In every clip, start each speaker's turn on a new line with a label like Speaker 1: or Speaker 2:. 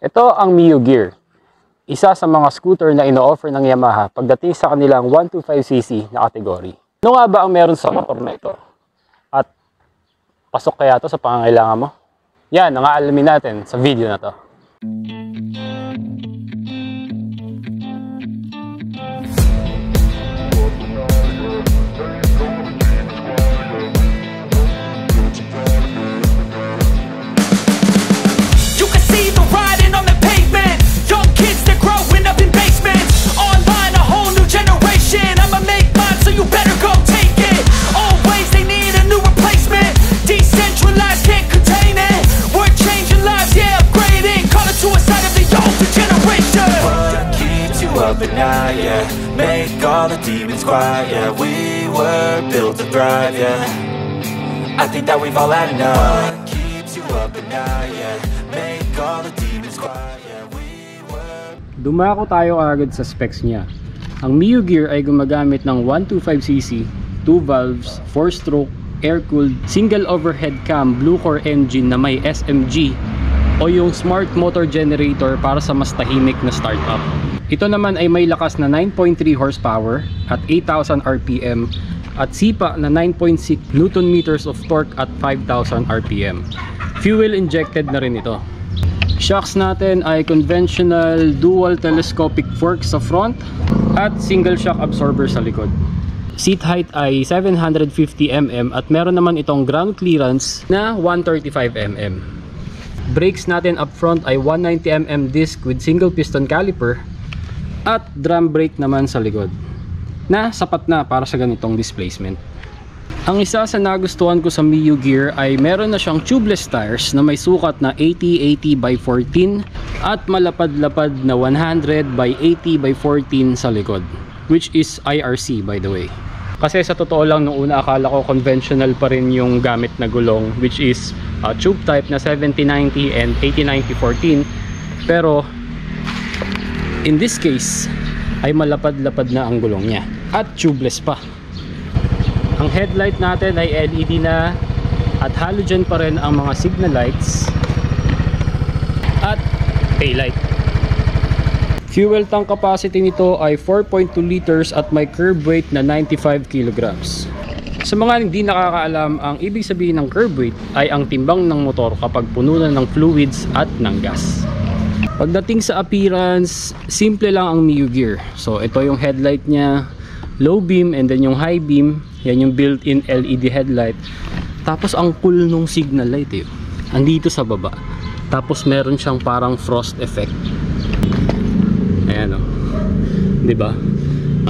Speaker 1: Ito ang Mio Gear, isa sa mga scooter na ino-offer ng Yamaha pagdating sa kanilang 125cc na kategory. Ano nga ba ang meron sa motor na ito? At pasok kaya ito sa pangangailangan mo? Yan ang aalamin natin sa video na to.
Speaker 2: Yeah, make all the demons quiet. Yeah, we were built to thrive. Yeah, I think that we've all had enough. What keeps you up at night? Yeah, make all the demons quiet. Yeah, we were.
Speaker 1: Dumako tayo agad sa specs niya. Ang Mio Gear ay gumagamit ng 125cc, 2 valves, 4-stroke, air-cooled, single overhead cam, blue core engine na may SMG o yung smart motor generator para sa mas tahimik na startup. Ito naman ay may lakas na 9.3 horsepower at 8,000 RPM at sipa na 9.6 Nm of torque at 5,000 RPM. Fuel injected na rin ito. Shocks natin ay conventional dual telescopic forks sa front at single shock absorber sa likod. Seat height ay 750mm at meron naman itong ground clearance na 135mm. Brakes natin up front ay 190mm disc with single piston caliper at drum brake naman sa likod na sapat na para sa ganitong displacement. Ang isa sa nagustuhan ko sa Mio Gear ay meron na siyang tubeless tires na may sukat na 80/80/14 at malapad-lapad na 100/80/14 sa likod, which is IRC by the way. Kasi sa totoo lang nung una akala ko conventional pa rin yung gamit na gulong, which is tube type na 70/90 and 80/90/14, pero in this case ay malapad-lapad na ang gulong niya at tubeless pa. Ang headlight natin ay LED na at halogen pa rin ang mga signal lights at taillight. Fuel tank capacity nito ay 4.2 liters at may curb weight na 95 kilograms. Sa mga hindi nakakaalam, ang ibig sabihin ng curb weight ay ang timbang ng motor kapag puno na ng fluids at ng gas. Pagdating sa appearance, simple lang ang Mio Gear. So ito yung headlight niya, low beam and then yung high beam, yan yung built-in LED headlight. Tapos ang cool nung signal light andito sa baba. Tapos meron siyang parang frost effect. Ayan o, diba?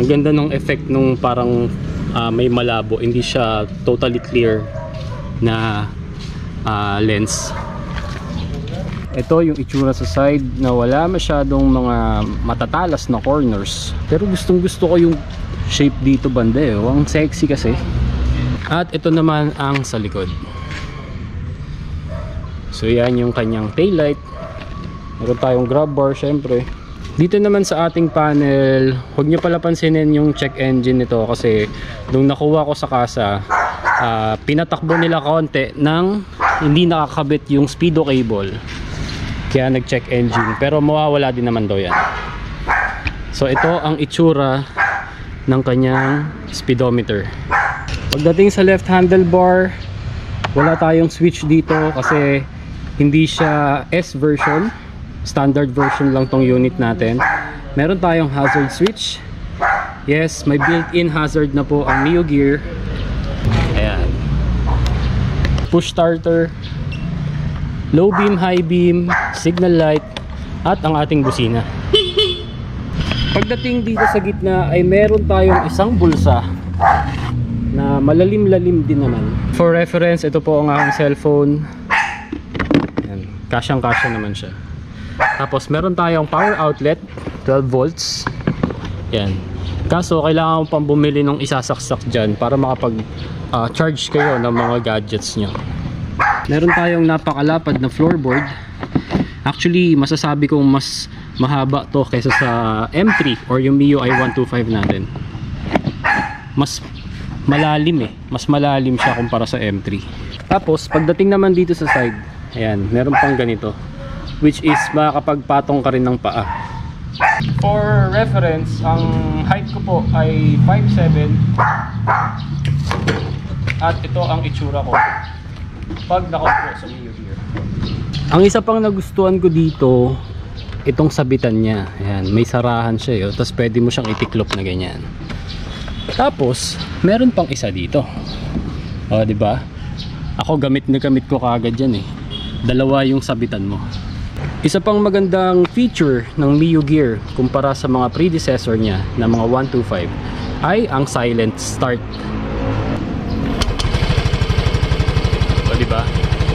Speaker 1: Ang ganda nung effect nung parang may malabo, hindi siya totally clear na lens. Ito yung itsura sa side na wala masyadong mga matatalas na corners, pero gustong gusto ko yung shape dito banda ang sexy kasi. At ito naman ang sa likod. So yan yung kanyang taillight. Meron tayong grab bar syempre. Dito naman sa ating panel, huwag nyo pala pansinin yung check engine nito kasi nung nakuha ko sa kasa, pinatakbo nila konti nang hindi nakakabit yung speedo cable. Kaya nag-check engine, pero mawawala din naman daw yan. So ito ang itsura ng kanyang speedometer. Pagdating sa left handlebar, wala tayong switch dito kasi hindi siya S version, standard version lang tong unit natin. Meron tayong hazard switch. Yes, may built-in hazard na po ang Mio Gear. Ayan. Push starter, low beam, high beam, signal light, at ang ating busina. Pagdating dito sa gitna ay meron tayong isang bulsa na malalim-lalim din naman. For reference, ito po ang aking cellphone. Ayan, kasyang-kasya naman siya. Tapos meron tayong power outlet, 12 volts. Ayan. Kaso kailangan mo pang bumili ng isasaksak dyan para makapag-charge kayo ng mga gadgets nyo. Meron tayong napakalapad na floorboard. Actually, masasabi kong mas mahaba to kaysa sa M3 or yung Mio i125 natin. Mas malalim mas malalim siya kumpara sa M3. Tapos, pagdating naman dito sa side, ayan, meron pang ganito. which is makakapagpatong ka rin ng paa. For reference, ang height ko po ay 5'7", at ito ang itsura ko pag nakaupo sa Mio Gear. Ang isa pang nagustuhan ko dito, itong sabitan niya. Ayan, may sarahan siya, tapos pwede mo siyang itiklop na ganyan. Tapos meron pang isa dito, di ba? Ako gamit na gamit ko kaagad yan eh. Dalawa yung sabitan mo. Isa pang magandang feature ng Mio Gear kumpara sa mga predecessor niya na mga 125 ay ang silent start. O diba?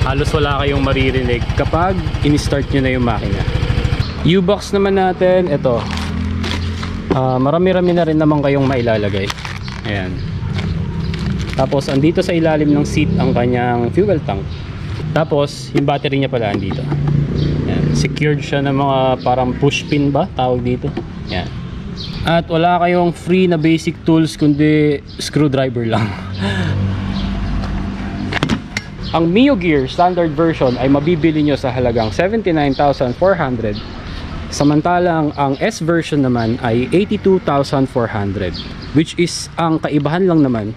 Speaker 1: Halos wala kayong maririnig kapag in-start nyo na yung makina. U-box naman natin, ito. Marami-rami na rin naman kayong mailalagay. Ayan. Tapos andito sa ilalim ng seat ang kanyang fuel tank. Tapos yung battery niya pala andito. Ayan. Secured siya ng mga parang push pin ba tawag dito. Ayan. At wala kayong free na basic tools kundi screwdriver lang. Ang Mio Gear standard version ay mabibili nyo sa halagang 79,400. Samantalang ang S version naman ay 82,400, which is ang kaibahan lang naman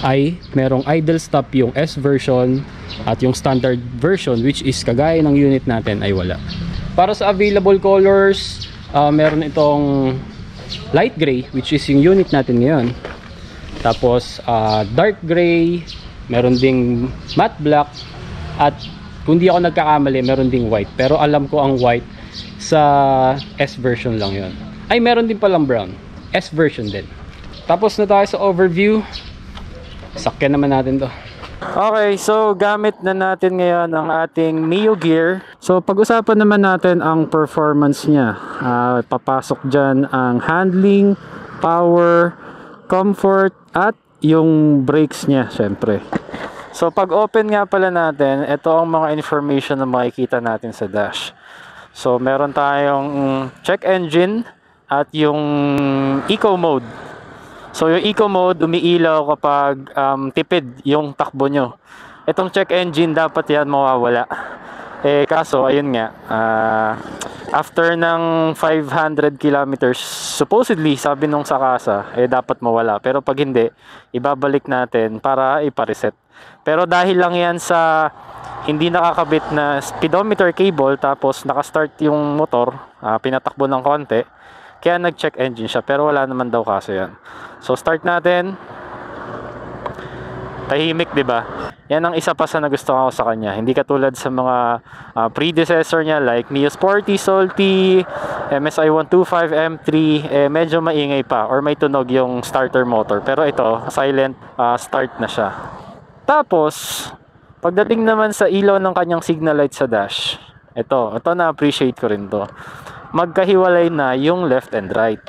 Speaker 1: ay merong idle stop yung S version at yung standard version, which is kagaya ng unit natin ay wala. Para sa available colors, meron itong light gray, which is yung unit natin ngayon. Tapos dark gray, meron ding matte black, at kung di ako nagkakamali meron ding white, pero alam ko ang white sa S version lang yon. Ay, meron din palang brown, S version din. Tapos na tayo sa overview. Sakyan naman natin to. Okay, so gamit na natin ngayon ang ating Mio Gear. So pag-usapan naman natin ang performance niya. Papasok dyan ang handling, power, comfort, at yung brakes niya syempre. So pag open nga pala natin, ito ang mga information na makikita natin sa dash. So meron tayong check engine at yung eco mode. So yung eco mode, umiilaw kapag tipid yung takbo nyo. Itong check engine, dapat yan mawawala. Kaso ayun nga, after ng 500 kilometers supposedly, sabi nung sakasa, dapat mawala. Pero pag hindi, ibabalik natin para ipareset. Pero dahil lang yan sa hindi nakakabit na speedometer cable, tapos nakastart yung motor, pinatakbo ng konti, kaya nag-check engine siya. Pero wala naman daw kaso yan. So start natin. Tahimik, diba? Yan ang isa pa sa nagustuhan ko sa kanya. Hindi katulad sa mga predecessor niya like Mio Sporty, Salty, MSI 125 M3, medyo maingay pa or may tunog yung starter motor. Pero ito, silent start na siya. Tapos, pagdating naman sa ilaw ng kanyang signal light sa dash, ito na-appreciate ko rin to. Magkahiwalay na yung left and right.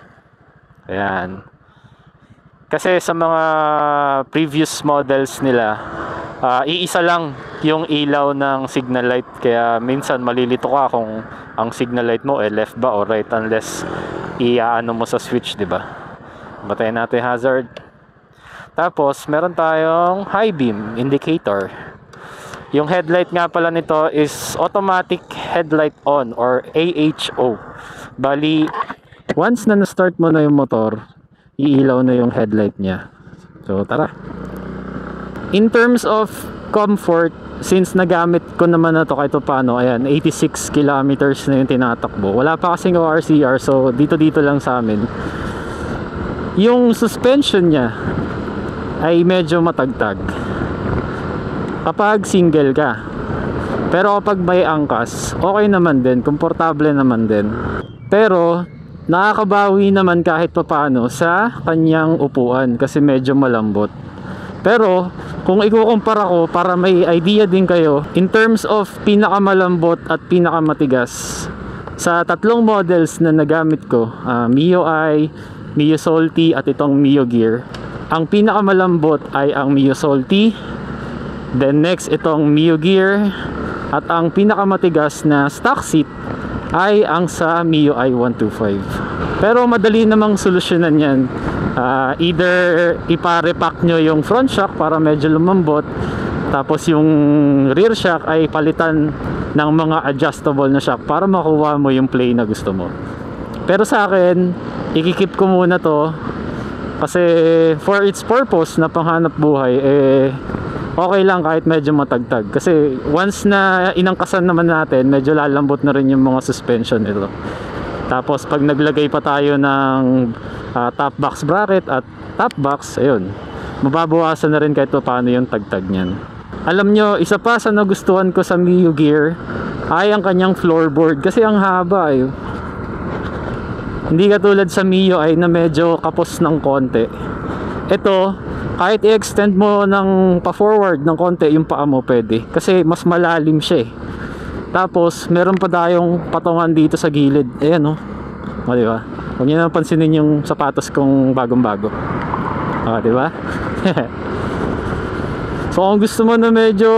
Speaker 1: Ayan. Kasi sa mga previous models nila, iisa lang yung ilaw ng signal light. Kaya minsan malilito ka kung ang signal light mo left ba o right, unless iaano mo sa switch, diba? Batayin natin hazard. Tapos meron tayong high beam indicator. Yung headlight nga pala nito is automatic headlight on or AHO. Bali, once na na-start mo na yung motor, iilaw na yung headlight niya. So tara. In terms of comfort, since nagamit ko naman na to kahit paano, ayan, 86 kilometers na yung tinatakbo. Wala pa kasing ORCR, so dito lang sa amin. Yung suspension niya ay medyo matagtag kapag single ka. Pero kapag may angkas, okay naman din, komportable naman din. Pero nakakabawi naman kahit papaano sa kanyang upuan kasi medyo malambot. Pero kung ikukumpara ko para may idea din kayo, in terms of pinakamalambot at pinakamatigas, sa tatlong models na nagamit ko, Mio I, Mio Salty at itong Mio Gear, ang pinakamalambot ay ang Mio Salty, then next itong Mio Gear, at ang pinakamatigas na stock seat ay ang sa Mio I 125. Pero madali namang solusyonan yan. Either ipa-repack nyo yung front shock para medyo lumambot, tapos yung rear shock ay palitan ng mga adjustable na shock para makuha mo yung play na gusto mo. Pero sa akin, ikikip ko muna to kasi for its purpose na panghanap buhay, okay lang kahit medyo matagtag. Kasi once na inangkasan naman natin, medyo lalambot na rin yung mga suspension nito. Tapos pag naglagay pa tayo ng top box bracket at top box, ayun, mababawasan na rin kahit paano yung tagtag niyan. Alam nyo, isa pa sa nagustuhan ko sa Mio Gear ay ang kanyang floorboard kasi ang haba eh. Hindi katulad sa Mio ay na medyo kapos ng konti. Ito, kahit i-extend mo ng pa-forward ng konti yung paa mo pwede kasi mas malalim siya eh. Tapos meron pa tayong patungan dito sa gilid. Ayan oh. O diba? Huwag nyo naman pansinin yung sapatos kong bagong-bago. O diba? So kung gusto mo na medyo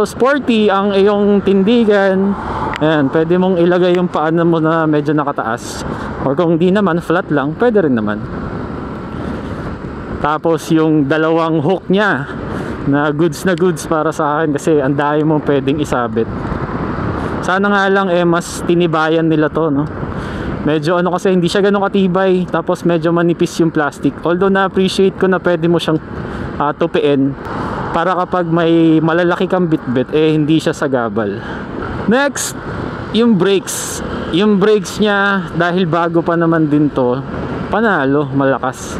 Speaker 1: sporty ang iyong tindigan, ayan, pwede mong ilagay yung paa mo na medyo nakataas. Or kung di naman, flat lang, pwede rin naman. Tapos yung dalawang hook niya na goods para sa akin kasi ang dami mong pwedeng isabit. Sana nga lang mas tinibayan nila to, no? Medyo ano kasi hindi siya ganun katibay, tapos medyo manipis yung plastic. Although na-appreciate ko na pwede mo siyang tupiin para kapag may malalaki kang bitbit hindi siya sagabal. Next, yung brakes. Yung brakes niya dahil bago pa naman din to, panalo, malakas.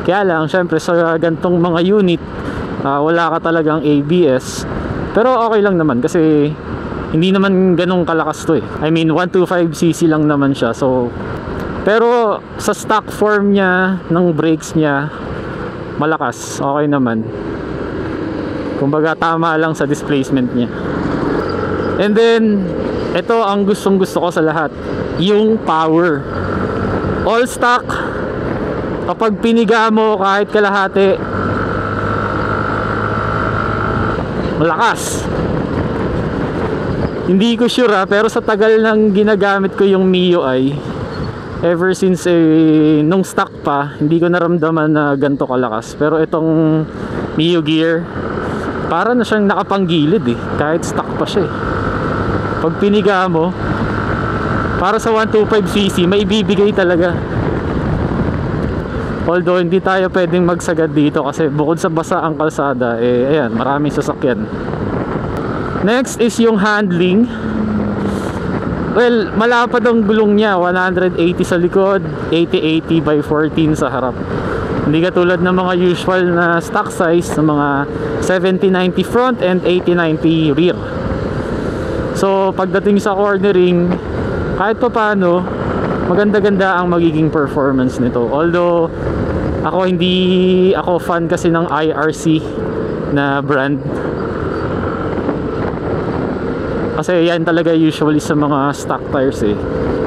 Speaker 1: Kaya lang syempre sa gantong mga unit, wala ka talagang ABS. Pero okay lang naman kasi hindi naman ganong kalakas to eh. I mean 125cc lang naman siya. So pero sa stock form niya ng brakes niya, malakas, okay naman. Kumbaga tama lang sa displacement niya. And then ito ang gustong gusto ko sa lahat, yung power. All stock, kapag piniga mo kahit kalahati, malakas. Hindi ko sure pero sa tagal ng ginagamit ko yung Mio ay ever since nung stock pa, hindi ko naramdaman na ganito kalakas. Pero itong Mio Gear, para na siyang nakapanggilid kahit stock pa siya Pag piniga mo, para sa 125cc, may ibibigay talaga. Although hindi tayo pwedeng magsagad dito kasi bukod sa basa ang kalsada, ayan, maraming sasakyan. Next is yung handling. Well, malapad ang gulong niya, 180 sa likod, 80-80 by 14 sa harap. Hindi katulad ng mga usual na stock size ng mga 70-90 front and 80-90 rear. So pagdating sa cornering, kahit pa paano, maganda-ganda ang magiging performance nito. Although hindi ako fan kasi ng IRC na brand. Kasi yan talaga usually sa mga stock tires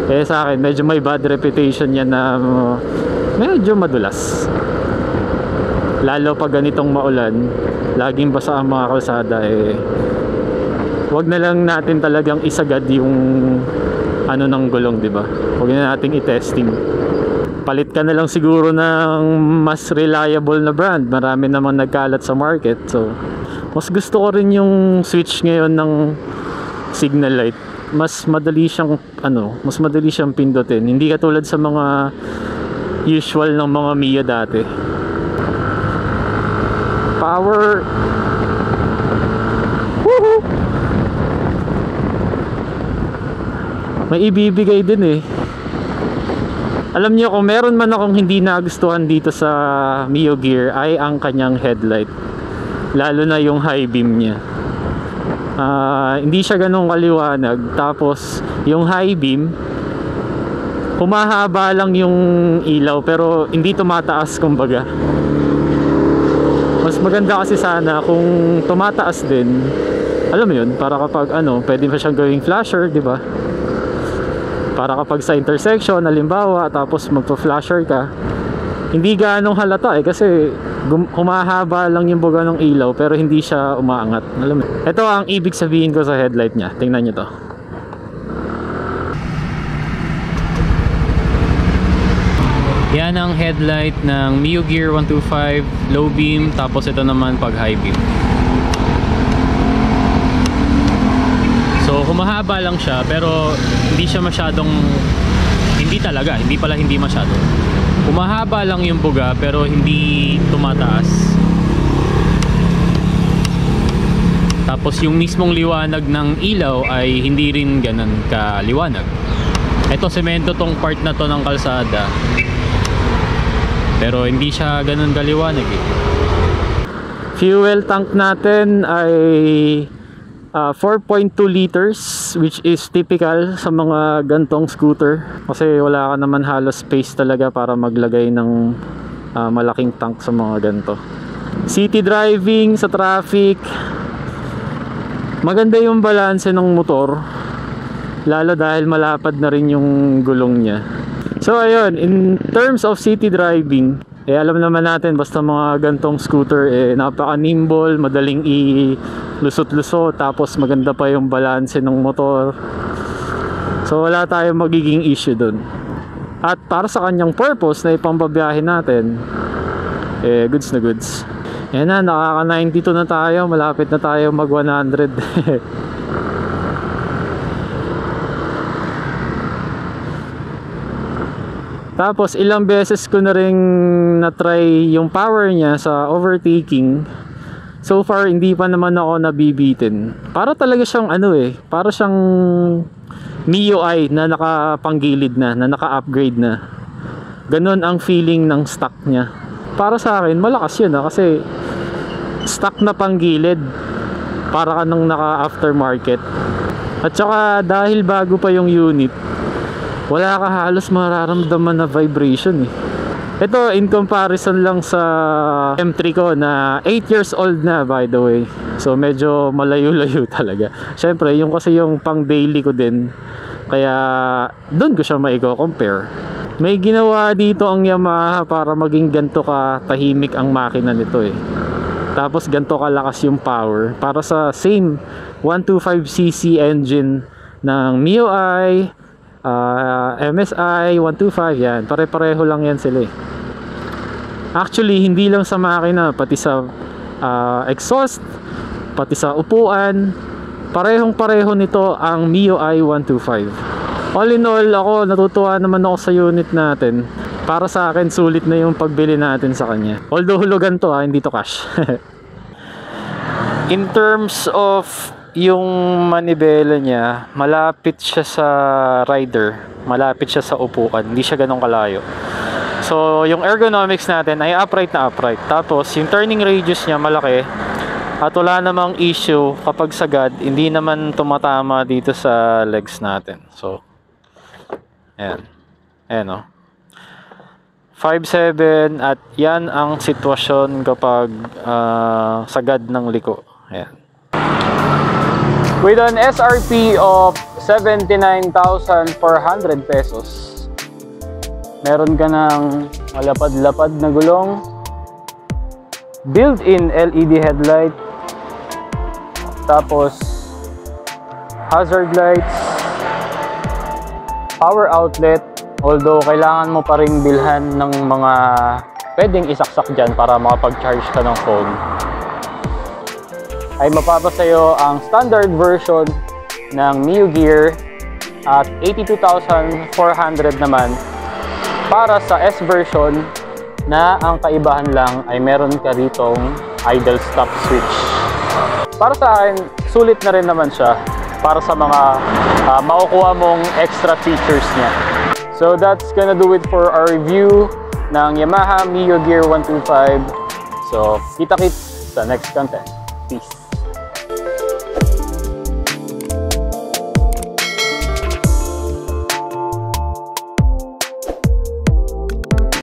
Speaker 1: Kaya sa akin medyo may bad reputation yan na medyo madulas. Lalo pag ganitong maulan, laging basa ang mga kalsada wag na lang natin talagang isagad yung ano ng gulong, di ba? Wag na nating i-testing. Palit ka na lang siguro ng mas reliable na brand. Marami namang nagkalat sa market. So, mas gusto ko rin yung switch ngayon ng signal light. Mas madali siyang pindutin. Hindi katulad sa mga usual ng mga Mio dati. Power. Woohoo! May ibibigay din Alam niyo, kung meron man akong hindi nagustuhan dito sa Mio Gear ay ang kanyang headlight. Lalo na yung high beam niya. Hindi siya ganun kaliwanag. Tapos yung high beam, humahaba lang yung ilaw pero hindi tumataas kumbaga. Mas maganda kasi sana kung tumataas din. Alam mo yun, para kapag pwede pa siyang gawing flasher, di ba? Para kapag sa intersection, halimbawa, tapos magpa-flasher ka, hindi ganong halata kasi humahaba lang yung buga ng ilaw pero hindi siya umaangat. Alam mo? Ito ang ibig sabihin ko sa headlight niya. Tingnan nyo to. Yan ang headlight ng Mio Gear 125 low beam, tapos ito naman pag high beam. So mahaba lang siya pero hindi siya masyadong, hindi masyado. Umahaba lang yung buga pero hindi tumataas. Tapos yung mismong liwanag ng ilaw ay hindi rin ganun kaliwanag. Ito semento tong part na to ng kalsada. Pero hindi siya ganun kaliwanag eh. Fuel tank natin ay 4.2 liters, which is typical sa mga gantong scooter kasi wala ka naman halos space talaga para maglagay ng malaking tank sa mga ganto. City driving sa traffic, maganda yung balanse ng motor, lalo dahil malapad na rin yung gulong niya. So ayun, in terms of city driving, alam naman natin basta mga gantong scooter napaka-nimble, madaling i-lusot-lusot, tapos maganda pa yung balanse ng motor. So wala tayong magiging issue dun. At para sa kanyang purpose na ipambabiyahe natin, goods na goods. Yan na, nakaka 92 na tayo, malapit na tayo mag 100. Tapos ilang beses ko na ring na-try yung power niya sa overtaking. So far hindi pa naman ako nabibitin. Para talaga siyang para siyang MIUI na nakapanggilid na naka-upgrade na. Ganon ang feeling ng stock niya. Para sa akin malakas yun kasi stock na panggilid, para ka nang naka-aftermarket. At saka dahil bago pa yung unit, wala ka halos mararamdaman na vibration eh. Ito in comparison lang sa M3 ko na 8 years old na, by the way. So medyo malayo-layo talaga. Syempre yung kasi yung pang daily ko din, kaya doon ko siya maiko-compare. May ginawa dito ang Yamaha para maging ganto ka tahimik ang makina nito eh. Tapos ganto kalakas yung power para sa same 125cc engine ng MIUI, MSI 125, yan, pare-pareho lang yan sila eh. Actually hindi lang sa makina, pati sa exhaust, pati sa upuan, parehong pareho nito ang MIUI 125. All in all, ako natutuwa naman ako sa unit natin. Para sa akin sulit na yung pagbili natin sa kanya, although hulugan to hindi to cash. In terms of yung manibela niya, malapit siya sa rider, malapit siya sa upuan, hindi siya ganong kalayo. So yung ergonomics natin ay upright na upright. Tapos yung turning radius niya malaki, at wala namang issue kapag sagad, hindi naman tumatama dito sa legs natin. So ayan, ayan 5.7, at yan ang sitwasyon kapag sagad ng liko. Ayan. With an SRP of 79,400 pesos, meron ka ng malapad-lapad na gulong, built-in LED headlight, tapos hazard lights, power outlet, although kailangan mo pa rin bilhan ng mga pwedeng isaksak dyan para makapag-charge ka ng phone. Ay mapapasayo ang standard version ng Mio Gear at 82,400 naman para sa S version, na ang kaibahan lang ay meron ka ritong idle stop switch. Para sa akin, sulit na rin naman siya para sa mga makukuha mong extra features niya. So that's gonna do it for our review ng Yamaha Mio Gear 125. So kita-kits sa next content. Peace.